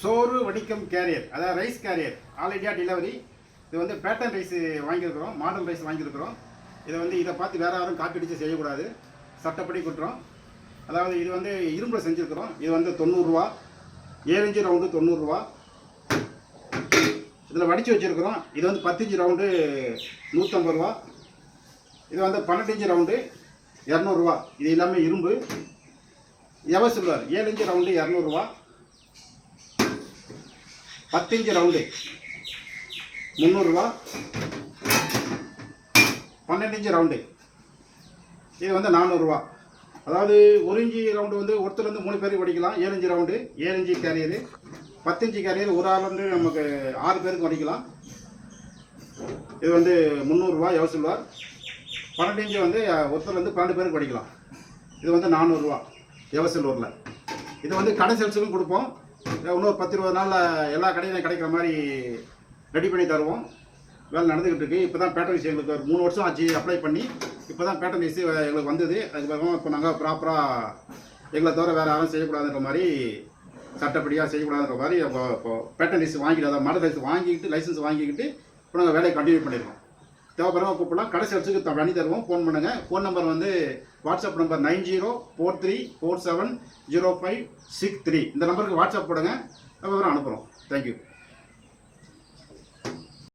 சோறு வடிக்கும் கேரியர், அதாவது rice carrier, all India delivery. இது வந்து பேட்டர்ன் ரைஸ் வாங்கியிருக்கிறோம், மாடல் ரைஸ் வாங்கியிருக்கிறோம். இதை பார்த்து வேறு யாரும் காப்பி அடித்து செய்யக்கூடாது, சட்டப்படி குற்றம். அதாவது இது வந்து இரும்பில் செஞ்சுருக்கிறோம். இது வந்து 90 ரூபா, 7 இன்ச்சு ரவுண்டு 90 ரூபா. இதில் வடித்து வச்சுருக்கிறோம். இது வந்து 10 இன்ச்சு ரவுண்டு 150 ரூபா. இது வந்து 12 இன்ச்சு ரவுண்டு 200 ரூபா. இது எல்லாமே இரும்பு. எவர் சில்வர் 7 இன்ச்சு ரவுண்டு 200 ரூபா. 10 இன்ச்சு ரவுண்டு 300 ரூபா. 12 இன்ச்சு ரவுண்டு இது வந்து 400 ரூபா. அதாவது 1 இன்ச்சு ரவுண்டு வந்து ஒருத்தர் 3 பேருக்கு வடிக்கலாம். 7 inch round 7 inch carrier. 10 inch carrier ஒரு ஆள் வந்து நமக்கு 6 பேருக்கு வடிக்கலாம். இது வந்து 300 ரூபா எவர் சில்வர். 12 இன்ச்சு வந்து ஒருத்தர் 12 பேருக்கு வடிக்கலாம். இது வந்து 400 ரூபா எவர் சில்வரில். இது வந்து கடை சேல்ஸுக்கும் கொடுப்போம். இன்னொரு 10-20 நாளில் எல்லா கடையிலையும் கிடைக்கிற மாதிரி ரெடி பண்ணி தருவோம். வேலை நடந்துக்கிட்டு இருக்குது. இப்போ தான் பேட்டர்ன் ரைஸ் எங்களுக்கு ஒரு 3 வருஷம் ஆச்சு அப்ளை பண்ணி. இப்போ தான் பேட்டர்ன் ரைஸ் எங்களுக்கு வந்தது. அதுக்கப்புறமா இப்போ நாங்கள் ப்ராப்பராக எங்களை தவிர வேறு யாரும் செய்யக்கூடாதுன்ற மாதிரி, சட்டப்படியாக செய்யக்கூடாதுன்ற மாதிரி இப்போ பேட்டர்ன் ரைஸ் வாங்கிட்டு, அதாவது மாடல் ரைஸ் வாங்கிக்கிட்டு, லைசன்ஸ் வாங்கிக்கிட்டு இப்போ நாங்கள் வேலையை கண்டினியூ பண்ணியிருக்கோம். தேவைப்படுறவங்க கூப்பிடலாம். கடைசி வச்சுக்கு பண்ணி தருவோம். ஃபோன் பண்ணுங்கள். ஃபோன் நம்பர் வந்து வாட்ஸ்அப் நம்பர் 9043470563. இந்த நம்பருக்கு வாட்ஸ்அப் போடுங்க, நம்ம அனுப்புகிறோம். தேங்க்யூ.